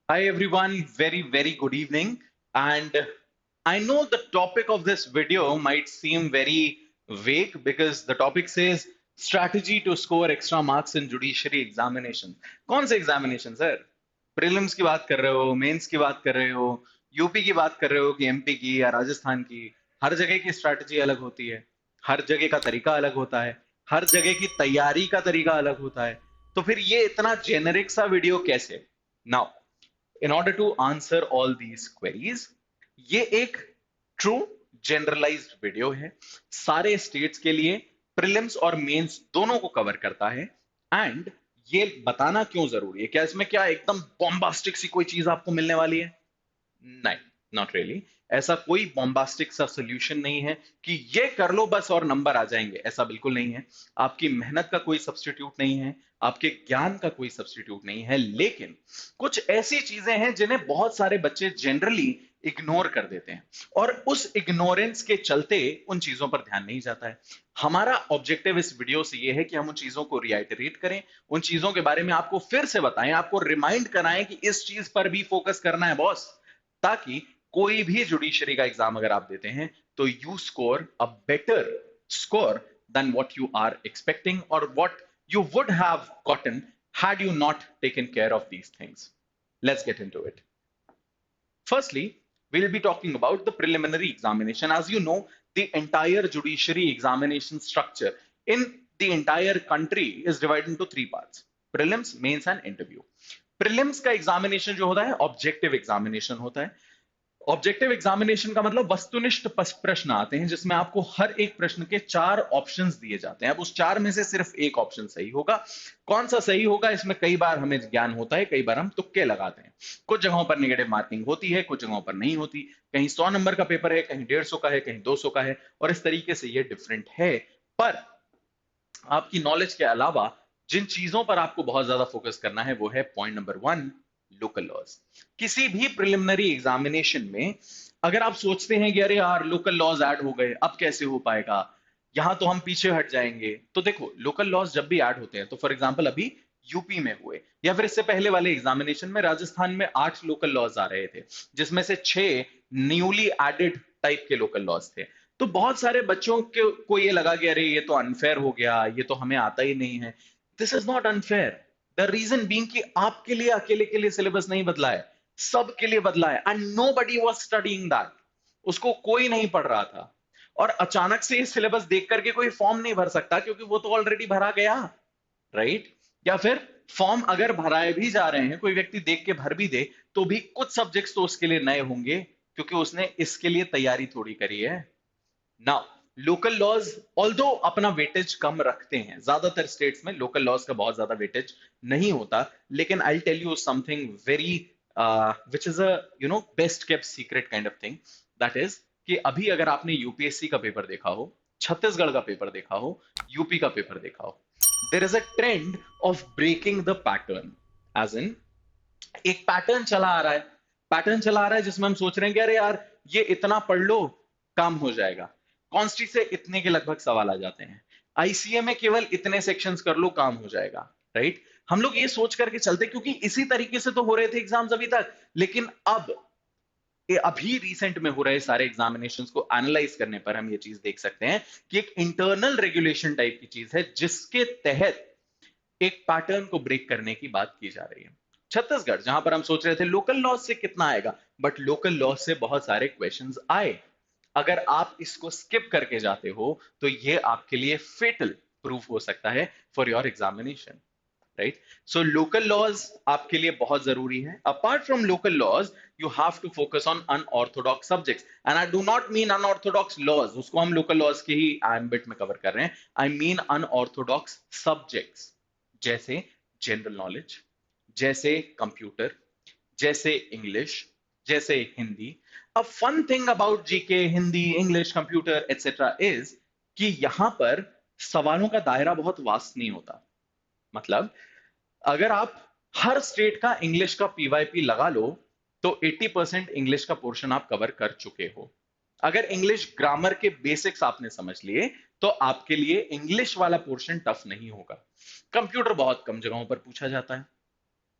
Hi everyone, very good evening. And I know the topic of this video might seem very vague because the topic says strategy to score extra marks in judiciary examination. कौन से examination sir? Prelims की बात कर रहे हो, mains की बात कर रहे हो, यूपी की बात कर रहे हो कि एमपी की या राजस्थान की? हर जगह की स्ट्रैटेजी अलग होती है, हर जगह का तरीका अलग होता है, हर जगह की तैयारी का तरीका अलग होता है। तो फिर ये इतना जेनेरिक सा वीडियो कैसे? Now in order to answer all these queries, ये एक ट्रू जनरलाइज्ड वीडियो है, सारे स्टेट्स के लिए प्रीलिम्स और मेंस दोनों को कवर करता है। एंड ये बताना क्यों जरूरी है, क्या इसमें क्या एकदम बॉम्बास्टिक सी कोई चीज आपको मिलने वाली है? नहीं, नॉट रियली। ऐसा कोई बॉम्बास्टिक सा सोल्यूशन नहीं है कि ये कर लो बस और नंबर आ जाएंगे, ऐसा बिल्कुल नहीं है। आपकी मेहनत का कोई सब्स्टिट्यूट नहीं है, आपके ज्ञान का कोई सब्स्टिट्यूट नहीं है, लेकिन कुछ ऐसी चीजें हैं जिन्हें बहुत सारे बच्चे जनरली इग्नोर कर देते हैं और उस इग्नोरेंस के चलते उन चीजों पर ध्यान नहीं जाता है। हमारा ऑब्जेक्टिव इस वीडियो से यह है कि हम उन चीजों को रिआइटरेट करें, उन चीजों के बारे में आपको फिर से बताएं, आपको रिमाइंड कराएं कि इस चीज पर भी फोकस करना है बॉस, ताकि कोई भी जुडिशरी का एग्जाम अगर आप देते हैं तो you score a better score than what you are expecting or what you would have gotten had you not taken care of these things. Let's get into it. Firstly, we'll be talking about the preliminary examination. As you know, the entire judiciary examination structure in the entire country is divided into three parts: prelims, mains, and interview. Prelims का examination जो होता है objective examination होता है। Objective examination का मतलब वस्तुनिष्ठ प्रश्न आते हैं जिसमें आपको हर एक प्रश्न के चार ऑप्शंस दिए जाते हैं। अब उस चार में से सिर्फ एक ऑप्शन सही होगा। कौन सा सही होगा इसमें कई बार हमें ज्ञान होता है, कई बार हम तुक्के लगाते हैं। कुछ जगहों पर नेगेटिव मार्किंग होती है, कुछ जगहों पर नहीं होती। कहीं 100 नंबर का पेपर है, कहीं 150 का है, कहीं 200 का है, और इस तरीके से ये डिफरेंट है। पर आपकी नॉलेज के अलावा जिन चीजों पर आपको बहुत ज्यादा फोकस करना है वो है पॉइंट नंबर 1, लोकल लॉज। किसी भी प्रिलिमिनरी एग्जामिनेशन में अगर आप सोचते हैं कि अरे यार लोकल लॉज ऐड हो गए, अब कैसे हो पाएगा, यहां तो हम पीछे हट जाएंगे, तो देखो लोकल लॉज जब भी ऐड होते हैं, तो फॉर एग्जांपल अभी यूपी में हुए या फिर इससे पहले वाले एग्जामिनेशन में राजस्थान में 8 लोकल लॉज आ रहे थे, जिसमें से 6 न्यूली एडेड टाइप के लोकल लॉज थे। तो बहुत सारे बच्चों को ये लगा कि अरे ये तो अनफेयर हो गया, ये तो हमें आता ही नहीं है। This is not unfair. The reason being कि आपके लिए अकेले के लिए सिलेबस नहीं बदला है, सबके लिए बदला है, and nobody was studying that. उसको कोई नहीं पढ़ रहा था, और अचानक से इस सिलेबस देख करके कोई फॉर्म नहीं भर सकता क्योंकि वो तो ऑलरेडी भरा गया, राइट? या फिर फॉर्म अगर भराए भी जा रहे हैं, कोई व्यक्ति देख के भर भी दे, तो भी कुछ सब्जेक्ट्स तो उसके लिए नए होंगे क्योंकि उसने इसके लिए तैयारी थोड़ी करी है। नाउ लोकल लॉज ऑल्दो अपना वेटेज कम रखते हैं, ज्यादातर स्टेट्स में लोकल लॉज का बहुत ज्यादा वेटेज नहीं होता, लेकिन I tell you something very which is a best kept secret kind of thing. That is कि अभी अगर आपने यूपीएससी का पेपर देखा हो, छत्तीसगढ़ का पेपर देखा हो, यूपी का पेपर देखा हो, there is a trend of breaking the pattern. As in एक पैटर्न चला आ रहा है, पैटर्न चला आ रहा है जिसमें हम सोच रहे हैं कि अरे यार ये इतना पढ़ लो काम हो जाएगा। कॉन्स्टी से इतने के लगभग सवाल आ जाते हैं, आईसीए में केवल इतने सेक्शंस कर लो काम हो जाएगा, राइट? हम लोग ये सोच करके चलते क्योंकि इसी तरीके से तो हो रहे थे एग्जाम्स अभी तक। लेकिन अब ये अभी रिसेंट में हो रहे सारे एग्जामिनेशंस को एनालाइज करने पर हम ये चीज देख सकते हैं कि एक इंटरनल रेगुलेशन टाइप की चीज है जिसके तहत एक पैटर्न को ब्रेक करने की बात की जा रही है। छत्तीसगढ़ जहां पर हम सोच रहे थे लोकल लॉ से कितना आएगा, बट लोकल लॉ से बहुत सारे क्वेश्चंस आए। अगर आप इसको स्किप करके जाते हो तो ये आपके लिए फेटल प्रूफ हो सकता है for your examination, right? So local laws आपके लिए बहुत जरूरी है। Apart from local laws you have to focus on unorthodox subjects, and I do not mean unorthodox laws, उसको हम लोकल लॉज के ही एम्बिट में कवर कर रहे हैं। आई मीन अनऑर्थोडॉक्स सब्जेक्ट्स, जैसे जनरल नॉलेज, जैसे कंप्यूटर, जैसे इंग्लिश, जैसे Hindi. A fun thing about GK, Hindi, English, computer etcetera is कि यहां पर सवालों का दायरा बहुत वास्ट नहीं होता। मतलब अगर आप हर स्टेट का इंग्लिश का पीवाईपी लगा लो तो 80% इंग्लिश का पोर्शन आप कवर कर चुके हो। अगर इंग्लिश ग्रामर के बेसिक्स आपने समझ लिए तो आपके लिए इंग्लिश वाला पोर्शन टफ नहीं होगा। कंप्यूटर बहुत कम जगहों पर पूछा जाता है,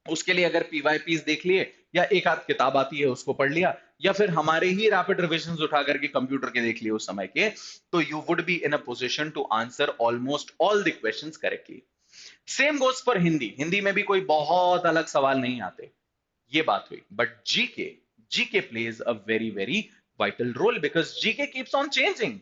उसके लिए अगर पीवाईपीस देख लिए या एक आध किताब आती है उसको पढ़ लिया, या फिर हमारे ही रैपिड रिविजन उठा करके कंप्यूटर के देख लिए उस समय के, तो you would be in a position to answer almost all the questions correctly. Same goes for Hindi. Hindi में भी कोई बहुत अलग सवाल नहीं आते, ये बात हुई। But GK, GK plays a very very vital role because GK keeps on changing.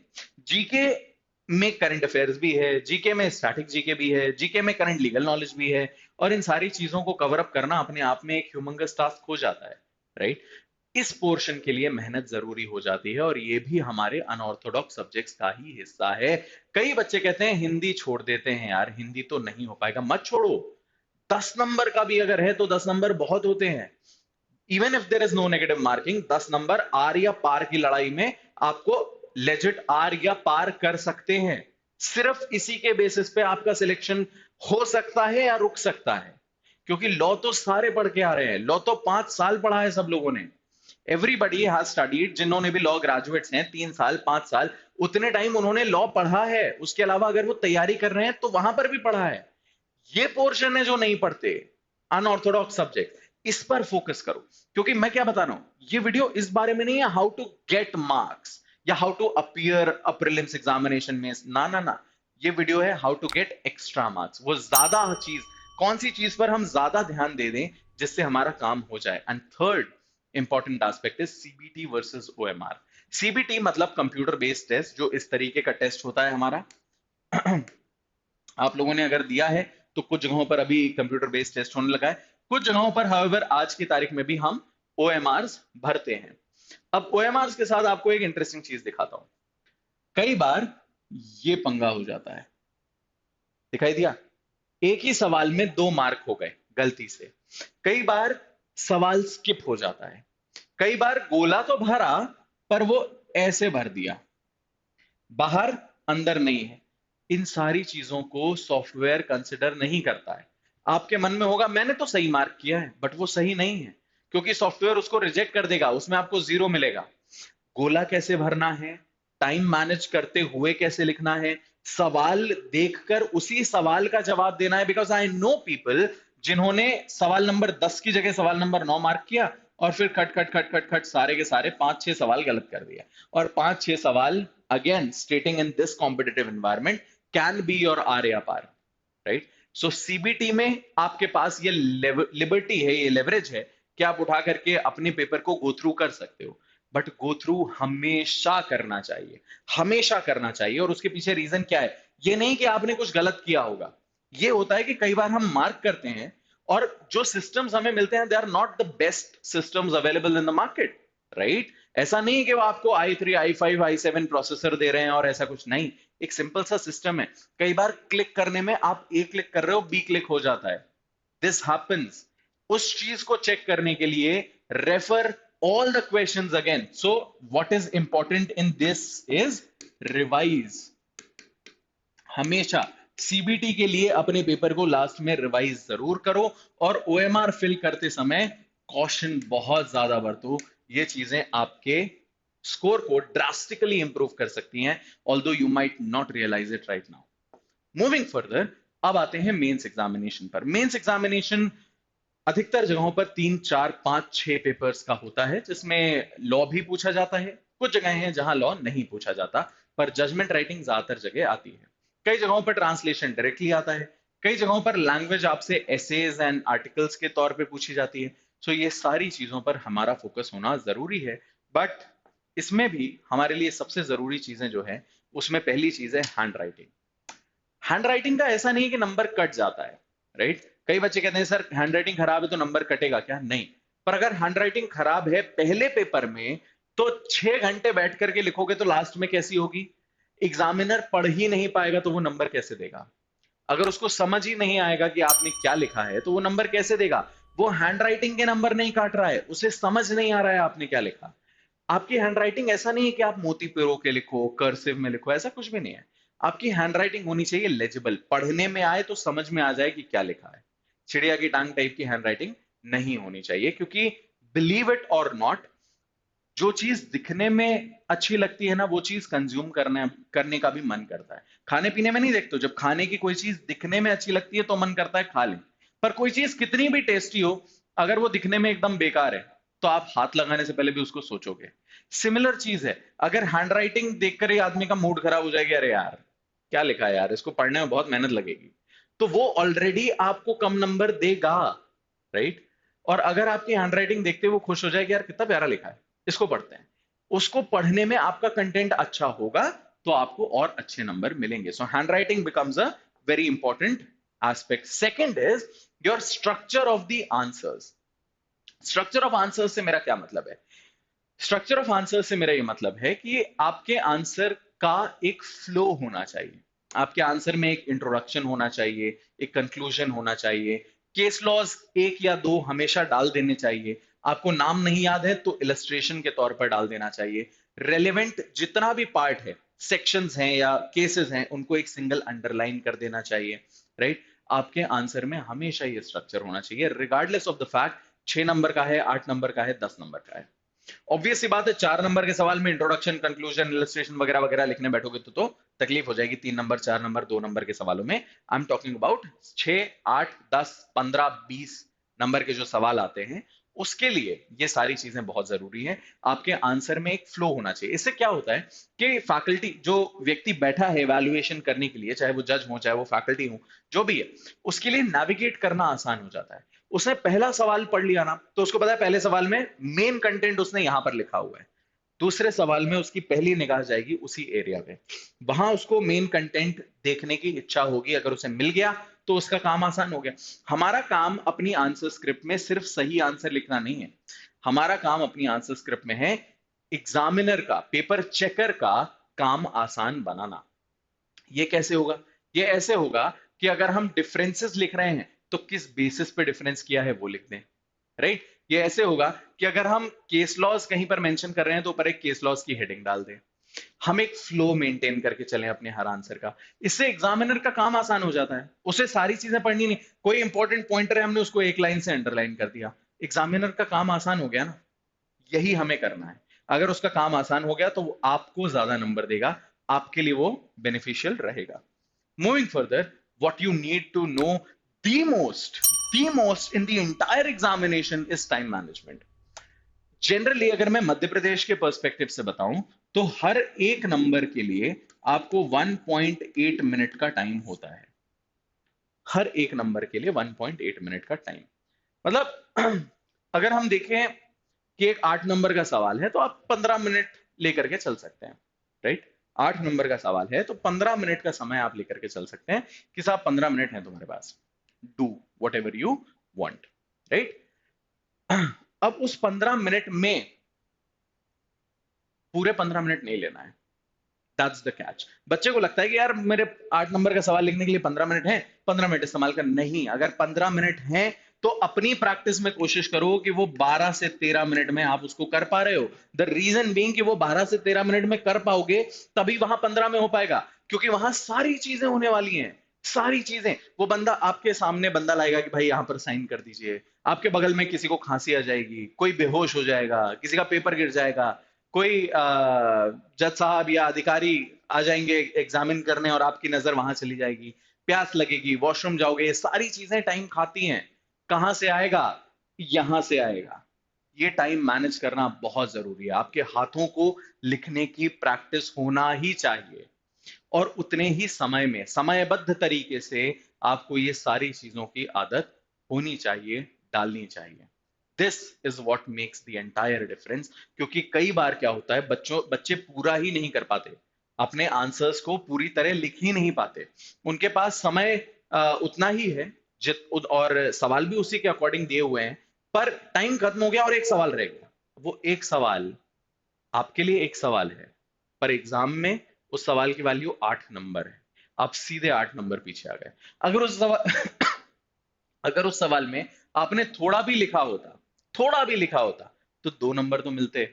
GK में करंट अफेयर्स भी है, जीके में स्टैटिक जीके भी है, जीके में करंट लीगल नॉलेज भी है, और इन सारी चीजों को कवर अप करना अपने आप में एक ह्यूमंगस टास्क हो जाता है, राइट। इस पोर्शन के लिए मेहनत जरूरी हो जाती है, और ये भी हमारे अनऑर्थोडॉक्स सब्जेक्ट्स का ही हिस्सा है। कई बच्चे कहते हैं हिंदी छोड़ देते हैं, यार हिंदी तो नहीं हो पाएगा। मत छोड़ो, 10 नंबर का भी अगर है तो 10 नंबर बहुत होते हैं। Even if there is no negative marking, 10 number आर या पार की लड़ाई में आपको लेजिट आर या पार कर सकते हैं। सिर्फ इसी के बेसिस पे आपका सिलेक्शन हो सकता है या रुक सकता है, क्योंकि लॉ तो सारे पढ़ के आ रहे हैं। लॉ तो 5 साल पढ़ा है सब लोगों ने। एवरीबडी हैज स्टडीड, जिन्होंने भी लॉ ग्रेजुएट्स हैं 3 साल 5 साल, उतने टाइम उन्होंने लॉ पढ़ा है। उसके अलावा अगर वो तैयारी कर रहे हैं तो वहां पर भी पढ़ा है। ये पोर्शन है जो नहीं पढ़ते, अनऑर्थोडॉक्स सब्जेक्ट, इस पर फोकस करो। क्योंकि मैं क्या बता रहा हूं, ये वीडियो इस बारे में नहीं है हाउ टू गेट मार्क्स या how to appear a prelims examination में, ना ना ना। ये वीडियो है how to get extra marks. वो ज्यादा चीज, कौन सी चीज पर हम ज्यादा ध्यान दे दें जिससे हमारा काम हो जाए। And third important aspect is CBT versus OMR. CBT मतलब कंप्यूटर बेस्ड टेस्ट, जो इस तरीके का टेस्ट होता है हमारा। आप लोगों ने अगर दिया है तो कुछ जगहों पर अभी कंप्यूटर बेस्ड टेस्ट होने लगा है, कुछ जगहों पर हाउएवर आज की तारीख में भी हम ओएमआर्स भरते हैं। अब ओएमआर्स के साथ आपको एक इंटरेस्टिंग चीज दिखाता हूं। कई बार ये पंगा हो जाता है, दिखाई दिया, एक ही सवाल में 2 मार्क हो गए गलती से। कई बार सवाल स्किप हो जाता है, कई बार गोला तो भरा पर वो ऐसे भर दिया, बाहर अंदर नहीं है। इन सारी चीजों को सॉफ्टवेयर कंसिडर नहीं करता है। आपके मन में होगा मैंने तो सही मार्क किया है, बट वो सही नहीं है, क्योंकि सॉफ्टवेयर उसको रिजेक्ट कर देगा, उसमें आपको 0 मिलेगा। गोला कैसे भरना है, टाइम मैनेज करते हुए कैसे लिखना है, सवाल देखकर उसी सवाल का जवाब देना है। बिकॉज आई नो पीपल जिन्होंने सवाल नंबर 10 की जगह सवाल नंबर 9 मार्क किया, और फिर खट खट खट खट खट सारे के सारे 5-6 सवाल गलत कर दिया। और 5-6 सवाल again stating in this competitive environment can be your आर या पार, राइट। सो सीबीटी में आपके पास ये लिबर्टी है, ये लेवरेज है कि आप उठा करके अपने पेपर को गो थ्रू कर सकते हो। बट गो थ्रू हमेशा करना चाहिए, हमेशा करना चाहिए। और उसके पीछे रीजन क्या है, ये नहीं कि आपने कुछ गलत किया होगा। ये होता है कि कई बार हम मार्क करते हैं और जो सिस्टम्स हमें मिलते हैं they are not the best systems available in the market, right. ऐसा नहीं है कि वो आपको i3 i5 i7 प्रोसेसर दे रहे हैं और ऐसा कुछ नहीं। एक सिंपल सा सिस्टम है, कई बार क्लिक करने में आप ए क्लिक कर रहे हो, बी क्लिक हो जाता है, दिस हैपेंस। उस चीज को चेक करने के लिए refer all the questions again. So what is important in this is revise. हमेशा सीबीटी के लिए अपने पेपर को लास्ट में रिवाइज जरूर करो, और ओएमआर फिल करते समय कॉशन बहुत ज्यादा बरतो। ये चीजें आपके स्कोर को ड्रास्टिकली इंप्रूव कर सकती हैं, although you might not realise it right now. Moving further, अब आते हैं मेंस एग्जामिनेशन पर। मेंस एग्जामिनेशन अधिकतर जगहों पर 3 4 5 6 पेपर्स का होता है, जिसमें लॉ भी पूछा जाता है। कुछ जगह हैं जहां लॉ नहीं पूछा जाता, पर जजमेंट राइटिंग ज्यादातर जगह आती है। कई जगहों पर ट्रांसलेशन डायरेक्टली आता है, कई जगहों पर लैंग्वेज आपसे एसेज एंड आर्टिकल्स के तौर पे पूछी जाती है। सो ये सारी चीजों पर हमारा फोकस होना जरूरी है। बट इसमें भी हमारे लिए सबसे जरूरी चीजें जो है, उसमें पहली चीज है हैंड राइटिंग। हैंड राइटिंग का ऐसा नहीं कि नंबर कट जाता है, राइट। कई बच्चे कहते हैं सर हैंड राइटिंग खराब है तो नंबर कटेगा क्या, नहीं। पर अगर हैंड राइटिंग खराब है पहले पेपर में, तो 6 घंटे बैठ करके लिखोगे तो लास्ट में कैसी होगी। एग्जामिनर पढ़ ही नहीं पाएगा तो वो नंबर कैसे देगा। अगर उसको समझ ही नहीं आएगा कि आपने क्या लिखा है तो वो नंबर कैसे देगा। वो हैंड राइटिंग के नंबर नहीं काट रहा है, उसे समझ नहीं आ रहा है आपने क्या लिखा। आपकी हैंडराइटिंग ऐसा नहीं है कि आप मोती पिरो के लिखो, कर्सिव में लिखो, ऐसा कुछ भी नहीं है। आपकी हैंडराइटिंग होनी चाहिए लेजिबल, पढ़ने में आए तो समझ में आ जाए कि क्या लिखा है। चिड़िया की टांग टाइप की हैंडराइटिंग नहीं होनी चाहिए, क्योंकि बिलीव इट और नॉट, जो चीज दिखने में अच्छी लगती है ना, वो चीज कंज्यूम करने का भी मन करता है। खाने पीने में नहीं देखते, जब खाने की कोई चीज दिखने में अच्छी लगती है तो मन करता है खा लें। पर कोई चीज कितनी भी टेस्टी हो, अगर वो दिखने में एकदम बेकार है तो आप हाथ लगाने से पहले भी उसको सोचोगे। सिमिलर चीज है, अगर हैंडराइटिंग देखकर ही आदमी का मूड खराब हो जाएगा, अरे यार क्या लिखा है यार, इसको पढ़ने में बहुत मेहनत लगेगी, तो वो ऑलरेडी आपको कम नंबर देगा, राइट। और अगर आपकी हैंडराइटिंग देखते हुए वो खुश हो जाए कि यार कितना प्यारा लिखा है, इसको पढ़ते हैं, उसको पढ़ने में आपका कंटेंट अच्छा होगा तो आपको और अच्छे नंबर मिलेंगे। So handwriting becomes a very important aspect. Second is your structure of the answers. Structure of answers से मेरा क्या मतलब है? स्ट्रक्चर ऑफ आंसर से मेरा ये मतलब है कि आपके आंसर का एक फ्लो होना चाहिए। आपके आंसर में एक इंट्रोडक्शन होना चाहिए, एक कंक्लूजन होना चाहिए, केस लॉज एक या दो हमेशा डाल देने चाहिए। आपको नाम नहीं याद है तो इलस्ट्रेशन के तौर पर डाल देना चाहिए। रेलेवेंट जितना भी पार्ट है, सेक्शंस हैं या केसेस हैं, उनको एक सिंगल अंडरलाइन कर देना चाहिए, राइट। आपके आंसर में हमेशा ये स्ट्रक्चर होना चाहिए, regardless of the fact 6 number का है, 8 नंबर का है, 10 नंबर का है। ऑब्वियस सी बात है, 4 नंबर के सवाल में इंट्रोडक्शन, कंक्लूजन, इलस्ट्रेशन वगैरह वगैरह लिखने बैठोगे तो तकलीफ हो जाएगी। 3 नंबर, 4 नंबर, 2 नंबर के सवालों में I am talking about 6, 8, 10, 15, 20 number के जो सवाल आते हैं, उसके लिए ये सारी चीजें बहुत जरूरी है। आपके आंसर में एक फ्लो होना चाहिए। इससे क्या होता है कि फैकल्टी, जो व्यक्ति बैठा है इवैल्यूएशन करने के लिए, चाहे वो जज हो चाहे वो फैकल्टी हो, जो भी है, उसके लिए नेविगेट करना आसान हो जाता है। उसने पहला सवाल पढ़ लिया ना, तो उसको पता है पहले सवाल में मेन कंटेंट उसने यहां पर लिखा हुआ है, दूसरे सवाल में उसकी पहली निगाह जाएगी उसी एरिया पे, वहां उसको मेन कंटेंट देखने की इच्छा होगी। अगर उसे मिल गया तो उसका काम आसान हो गया। हमारा काम अपनी आंसर स्क्रिप्ट में सिर्फ सही आंसर लिखना नहीं है, हमारा काम अपनी आंसर स्क्रिप्ट में है एग्जामिनर का, पेपर चेकर का काम आसान बनाना। ये कैसे होगा? ये ऐसे होगा कि अगर हम डिफरेंसेस लिख रहे हैं तो किस बेसिस पे डिफरेंस किया है वो लिख दें, राइट। ये ऐसे होगा कि अगर हम केस लॉज कहीं पर मेंशन कर रहे हैं तो ऊपर एक केस लॉज की हेडिंग डाल दें। हम एक फ्लो मेंटेन करके चलें अपने हर आंसर का। इससे एग्जामिनर का काम आसान हो जाता है, उसे सारी चीजें पढ़नी नहीं। कोई इंपॉर्टेंट पॉइंटर है, हमने उसको एक लाइन से अंडरलाइन कर दिया, एग्जामिनर का काम आसान हो गया ना। यही हमें करना है। अगर उसका काम आसान हो गया तो वो आपको ज्यादा नंबर देगा, आपके लिए वो बेनिफिशियल रहेगा। Moving further, what you need to know the most, the most in the entire examination is time management. Generally अगर मैं मध्य प्रदेश के पर्सपेक्टिव से बताऊं तो हर एक नंबर के लिए आपको 1.8 मिनट का टाइम होता है। हर एक नंबर के लिए 1.8 मिनट का टाइम, मतलब अगर हम देखें कि एक 8 नंबर का सवाल है तो आप 15 मिनट लेकर के चल सकते हैं, राइट। 8 नंबर का सवाल है तो 15 मिनट का समय आप लेकर के चल सकते हैं कि साहब 15 मिनट है तुम्हारे पास, do whatever you want, right. अब उस 15 मिनट में पूरे 15 मिनट नहीं लेना है, दैट्स द कैच। बच्चे को लगता है कि यार मेरे 8 नंबर का सवाल लिखने के लिए 15 मिनट है, 15 मिनट इस्तेमाल कर, नहीं। अगर 15 मिनट है तो अपनी प्रैक्टिस में कोशिश करो कि वो 12 से 13 मिनट में आप उसको कर पा रहे हो। द रीजन बीइंग कि वो 12 से 13 मिनट में कर पाओगे तभी वहां 15 में हो पाएगा, क्योंकि वहां सारी चीजें होने वाली हैं, सारी चीजें। वो बंदा आपके सामने बंदा लाएगा कि भाई यहां पर साइन कर दीजिए, आपके बगल में किसी को खांसी आ जाएगी, कोई बेहोश हो जाएगा, किसी का पेपर गिर जाएगा, कोई जज साहब या अधिकारी आ जाएंगे एग्जामिन करने और आपकी नजर वहां चली जाएगी, प्यास लगेगी, वॉशरूम जाओगे, ये सारी चीजें टाइम खाती हैं। कहां से आएगा? यहां से आएगा। ये टाइम मैनेज करना बहुत जरूरी है। आपके हाथों को लिखने की प्रैक्टिस होना ही चाहिए और उतने ही समय में समयबद्ध तरीके से आपको ये सारी चीजों की आदत होनी चाहिए, डालनी चाहिए। This is what makes the entire difference. क्योंकि कई बार क्या होता है, बच्चे पूरा ही नहीं कर पाते, अपने आंसर्स को पूरी तरह लिख ही नहीं पाते। उनके पास समय उतना ही है और सवाल भी उसी के अकॉर्डिंग दिए हुए हैं, पर टाइम खत्म हो गया और एक सवाल रह गया। वो एक सवाल आपके लिए एक सवाल है, पर एग्जाम में उस सवाल की वैल्यू 8 नंबर है, आप सीधे 8 नंबर पीछे आ गए। अगर उस सवाल अगर उस सवाल में आपने थोड़ा भी लिखा होता, थोड़ा भी लिखा होता, तो 2 नंबर तो मिलते,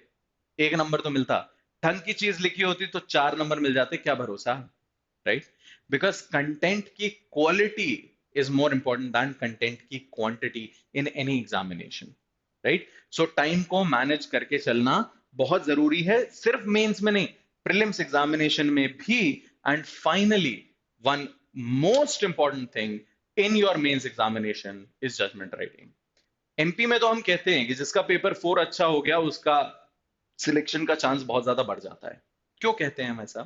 1 नंबर तो मिलता। ढंग की चीज लिखी होती तो 4 नंबर मिल जाते, क्या भरोसा, राइट। बिकॉज कंटेंट की quality is more important than content की quantity in any examination, right. So time को मैनेज करके चलना बहुत जरूरी है, सिर्फ मेंस में नहीं, प्रीलिम्स एग्जामिनेशन में भी। And finally one most important thing, in your mains examination is judgement writing. MP में तो हम कहते हैं कि जिसका पेपर 4 अच्छा हो गया उसका सिलेक्शन का चांस बहुत ज्यादा बढ़ जाता है। क्यों कहते हैं हम ऐसा?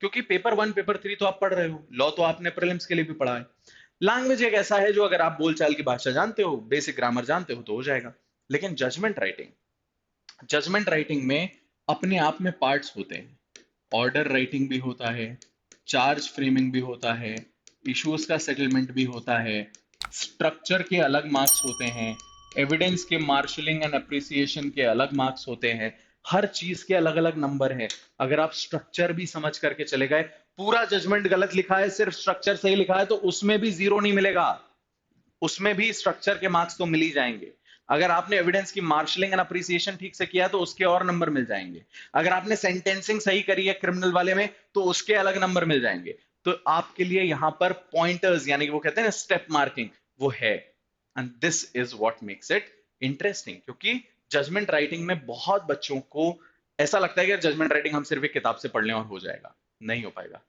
क्योंकि पेपर 1 पेपर 3 तो आप पढ़ रहे हो, लॉ तो आपने प्रीलिम्स के लिए भी पढ़ा है। लैंग्वेज एक ऐसा है जो अगर आप बोलचाल की भाषा जानते हो, बेसिक ग्रामर जानते हो तो हो जाएगा। लेकिन जजमेंट राइटिंग में अपने आप में पार्ट्स होते हैं। ऑर्डर राइटिंग भी होता है, चार्ज फ्रेमिंग भी होता है, इश्यूज का सेटलमेंट भी होता है, स्ट्रक्चर के अलग मार्क्स होते हैं, एविडेंस के मार्शलिंग एंड अप्रिसिएशन के अलग मार्क्स होते हैं। हर चीज के अलग अलग नंबर है। अगर आप स्ट्रक्चर भी समझ करके चले गए, पूरा जजमेंट गलत लिखा है, सिर्फ स्ट्रक्चर सही लिखा है, तो उसमें भी जीरो नहीं मिलेगा, उसमें भी स्ट्रक्चर के मार्क्स तो मिल ही जाएंगे। अगर आपने एविडेंस की मार्शलिंग एंड अप्रिसिएशन ठीक से किया तो उसके और नंबर मिल जाएंगे। अगर आपने सेंटेंसिंग सही करी है क्रिमिनल वाले में तो उसके अलग नंबर मिल जाएंगे। तो आपके लिए यहां पर पॉइंटर्स, यानी कि वो कहते हैं ना स्टेप मार्किंग, वो है। And this is what makes it interesting. क्योंकि जजमेंट राइटिंग में बहुत बच्चों को ऐसा लगता है कि जजमेंट राइटिंग हम सिर्फ एक किताब से पढ़ लें और हो जाएगा। नहीं हो पाएगा।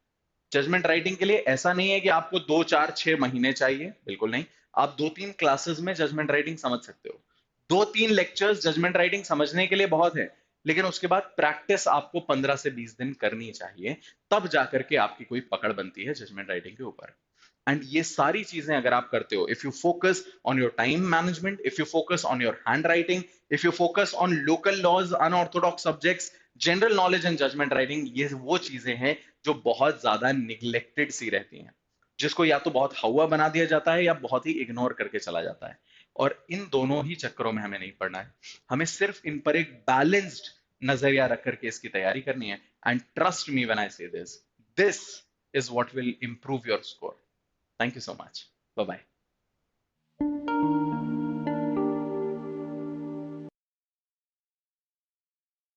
जजमेंट राइटिंग के लिए ऐसा नहीं है कि आपको 2 4 6 महीने चाहिए, बिल्कुल नहीं। आप 2 3 क्लासेस में जजमेंट राइटिंग समझ सकते हो। 2 3 लेक्चर्स जजमेंट राइटिंग समझने के लिए बहुत है। लेकिन उसके बाद प्रैक्टिस आपको 15 से 20 दिन करनी चाहिए, तब जाकर के आपकी कोई पकड़ बनती है जजमेंट राइटिंग के ऊपर। एंड ये सारी चीजें अगर आप करते हो, if you focus on your time management, if you focus on your handwriting, if you focus on local laws, unorthodox subjects, general knowledge and judgement writing, ये वो चीजें हैं जो बहुत ज्यादा निग्लेक्टेड सी रहती हैं, जिसको या तो बहुत हवा बना दिया जाता है या बहुत ही इग्नोर करके चला जाता है। और इन दोनों ही चक्करों में हमें नहीं पड़ना है। हमें सिर्फ इन पर एक बैलेंस्ड नजरिया रख करके इसकी तैयारी करनी है। And trust me when I say this is what will improve your score. Thank you so much. Bye bye.